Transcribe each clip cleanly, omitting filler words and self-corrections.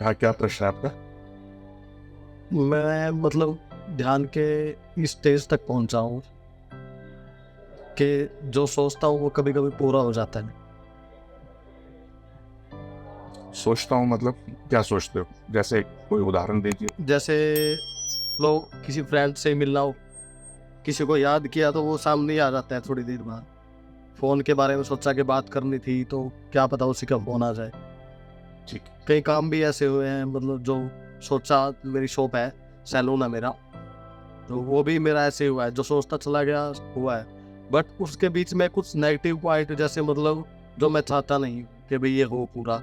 हाँ, क्या प्रश्न है आपका? मैं मतलब ध्यान के इस स्टेज तक पहुंचा हूँ कि जो सोचता हूँ वो कभी कभी पूरा हो जाता है। सोचता हूँ मतलब क्या सोचते हो? जैसे कोई उदाहरण दीजिए। जैसे लोग किसी फ्रेंड से मिलना हो, किसी को याद किया तो वो सामने ही आ जाता है थोड़ी देर बाद। फोन के बारे में सोचा कि बात करनी थी तो क्या पता उसी का फोन आ जाए। ठीक। कई काम भी ऐसे हुए हैं, मतलब जो सोचा, मेरी शॉप है, सैलून है मेरा, तो वो भी मेरा ऐसे हुआ है, जो सोचता चला गया हुआ है। बट उसके बीच में कुछ नेगेटिव पॉइंट, जैसे मतलब जो मैं चाहता नहीं कि भाई ये हो पूरा,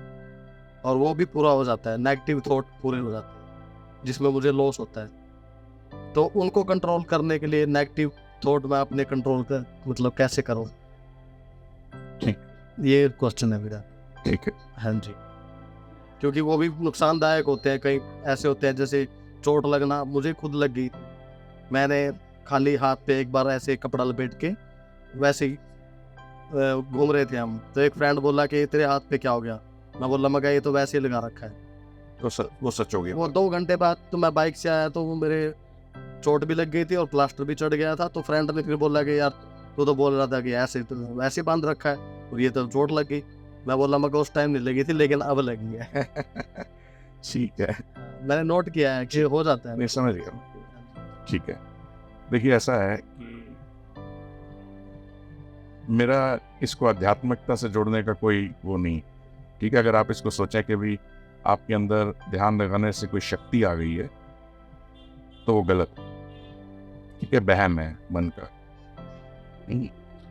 और वो भी पूरा हो जाता है, नेगेटिव थॉट पूरे हो जाते हैं जिसमें मुझे लॉस होता है। तो उनको कंट्रोल करने के लिए नेगेटिव थॉट मैं अपने कंट्रोल कर मतलब कैसे करूं, ठीक। ये क्वेश्चन है मेरा। ठीक है। हाँ जी, क्योंकि वो भी नुकसानदायक होते हैं। कई ऐसे होते हैं जैसे चोट लगना, मुझे खुद लग गई। मैंने खाली हाथ पे एक बार ऐसे कपड़ा लपेट के वैसे ही घूम रहे थे हम, तो एक फ्रेंड बोला कि तेरे हाथ पे क्या हो गया। मैं बोला मगा ये तो वैसे ही लगा रखा है। तो वो सच हो गया। वो 2 घंटे बाद तो मैं बाइक से आया तो वो मेरे चोट भी लग गई थी और प्लास्टर भी चढ़ गया था। तो फ्रेंड ने फिर बोला कि यार तू तो बोल रहा था कि ऐसे तो वैसे बांध रखा है और ये तो चोट लग गई। मैं बोला मगर उस टाइम नहीं लगी थी, लेकिन अब लगी है। ठीक है। मैंने नोट किया है कि हो जाता है। मैं समझ गया। ठीक है। देखिए, ऐसा है कि मेरा इसको आध्यात्मिकता से जोड़ने का कोई वो नहीं। ठीक है, अगर आप इसको सोचें कि भी आपके अंदर ध्यान लगाने से कोई शक्ति आ गई है तो वो गलत है। ठीक है, वहम है मन का।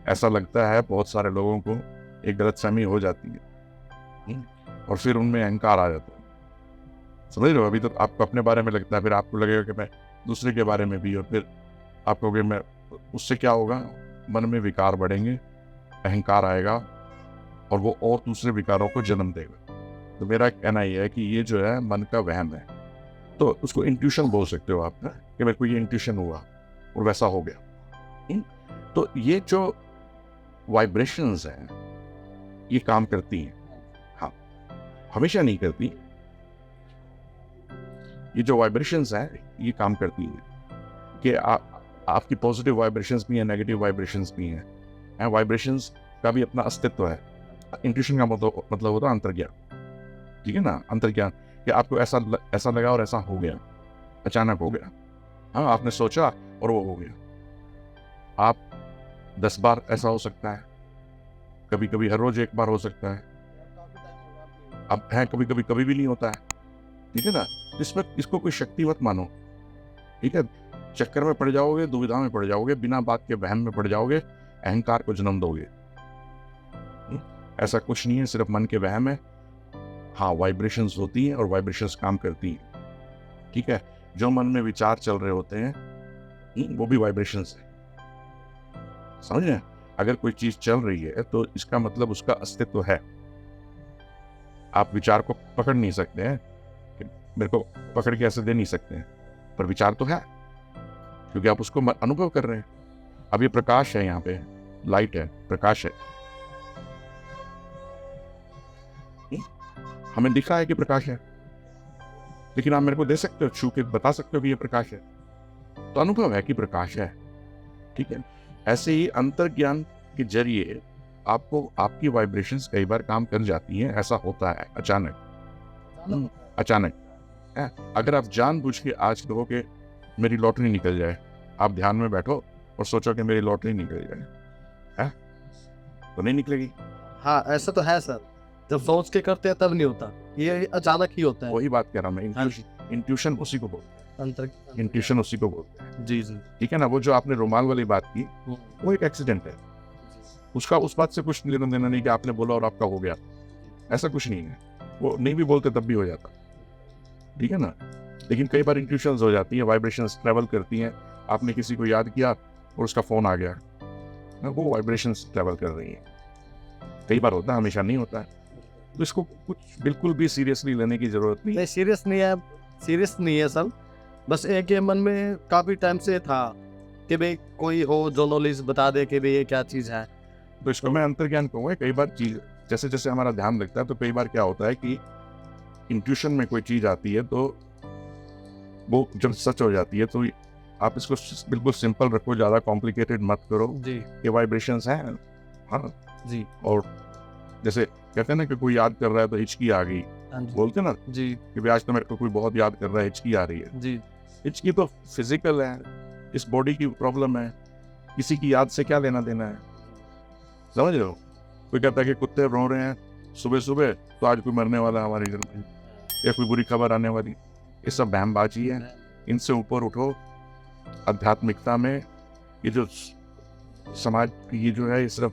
ऐसा लगता है बहुत सारे लोगों को, एक गलतफहमी हो जाती है और फिर उनमें अहंकार आ जाता है। समझ रहे हो? अभी तो आपको अपने बारे में लगता है, फिर आपको लगेगा कि मैं दूसरे के बारे में भी, और फिर आप कहोगे मैं, उससे क्या होगा? मन में विकार बढ़ेंगे, अहंकार आएगा और वो और दूसरे विकारों को जन्म देगा। तो मेरा कहना यह है कि ये जो है मन का वहम है। तो उसको इंट्यूशन बोल सकते हो आप ना, कि मेरे को ये इंट्यूशन हुआ और वैसा हो गया। तो ये जो वाइब्रेशंस हैं ये काम करती हैं। हाँ, हमेशा नहीं करती। ये जो वाइब्रेशंस हैं ये काम करती हैं कि आपकी पॉजिटिव वाइब्रेशंस भी हैं, नेगेटिव वाइब्रेशंस भी हैं। वाइब्रेशंस का भी अपना अस्तित्व है। इंट्यूशन का मतलब होता है अंतर्ज्ञान। ठीक है ना, अंतर्ज्ञान कि आपको ऐसा लगा और ऐसा हो गया, अचानक हो गया। हाँ, आपने सोचा और वो हो गया। आप 10 बार ऐसा हो सकता है, कभी कभी हर रोज 1 बार हो सकता है। अब है कभी भी नहीं होता है। ठीक है ना, इसमें इसको कोई शक्ति मत मानो। ठीक है, चक्कर में पड़ जाओगे, दुविधा में पड़ जाओगे, बिना बात के वहम में पड़ जाओगे, अहंकार को जन्म दोगे। ऐसा कुछ नहीं है, सिर्फ मन के वहम है। हाँ, वाइब्रेशंस होती हैं और वाइब्रेशंस काम करती हैं। ठीक है, जो मन में विचार चल रहे होते हैं वो भी वाइब्रेशंस है। समझ रहे हैं? अगर कोई चीज चल रही है तो इसका मतलब उसका अस्तित्व है। आप विचार को पकड़ नहीं सकते हैं कि मेरे को पकड़ के ऐसे दे नहीं सकते हैं, पर विचार तो है क्योंकि आप उसको अनुभव कर रहे हैं। अब ये प्रकाश है, यहाँ पे लाइट है, प्रकाश है। हमें दिखा है कि प्रकाश है, लेकिन आप मेरे को दे सकते हो, छू के बता सकते हो कि ये प्रकाश है, तो अनुभव है कि प्रकाश है। ठीक है, ऐसे ही अंतर्ज्ञान के जरिए आपको आपकी वाइब्रेशंस कई बार काम कर जाती हैं। ऐसा होता है अचानक है। अगर आप जानबूझ के आज कहो कि मेरी लॉटरी निकल जाए, आप ध्यान में बैठो और सोचो कि मेरी लॉटरी निकल जाए, है तो नहीं निकलेगी। हाँ, ऐसा तो है सर, जब सोच के करते हैं तब नहीं होता, ये अचानक ही होता है। वही बात कह रहा हूँ मैं, इंट्यूशन उसी को बोलते हैं। इंट्यूशन उसी को बोलते हैं। जी जी। ठीक है ना, वो जो आपने रुमाल वाली बात की वो एक एक्सीडेंट है। उसका उस बात से कुछ लेना देना नहीं कि आपने बोला और आपका हो गया, ऐसा कुछ नहीं है। वो नहीं भी बोलते तब भी हो जाता। ठीक है ना, लेकिन कई बार इंट्यूशंस हो जाती हैं, वाइब्रेशंस ट्रैवल करती हैं। आपने किसी को याद किया और उसका फोन आ गया, वो वाइब्रेशंस ट्रैवल कर रही हैं। कई बार होता है, हमेशा नहीं होता है। तो इसको कुछ बिल्कुल भी सीरियसली लेने की जरूरत नहीं। नहीं, सीरियस नहीं है सर। बस एक ये मन में काफी टाइम से था कि भाई कोई हो जो नॉलेज बता दे कि भाई ये क्या चीज है। तो इसको मैं अंतर्ज्ञान कहूँगा। कई बार चीज जैसे जैसे हमारा ध्यान लगता है तो कई बार क्या होता है कि इंट्यूशन में कोई चीज़ आती है तो वो जब सच हो जाती है तो आप इसको बिल्कुल सिंपल रखो, ज़्यादा कॉम्प्लिकेटेड मत करो। जी ये वाइब्रेशंस हैं, हाँ। जी और जैसे कहते हैं ना कि कोई याद कर रहा है तो हिचकी आ गई, हाँ जी बोलते हैं ना जी कि भाई आज तो मेरे को कोई बहुत याद कर रहा है, हिचकी आ रही है। जी हिचकी तो फिजिकल है, इस बॉडी की प्रॉब्लम है, किसी की याद से क्या लेना देना है, समझ रहे हो? कोई कहता है कि कुत्ते रो रहे हैं सुबह सुबह तो आज कोई मरने वाला है हमारे घर में, या कोई बुरी खबर आने वाली। ये सब बहमबाजी है, इनसे ऊपर उठो। आध्यात्मिकता में ये जो समाज की ये जो है ये सिर्फ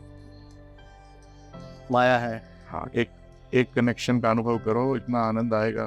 माया है। हाँ एक कनेक्शन का अनुभव करो, इतना आनंद आएगा।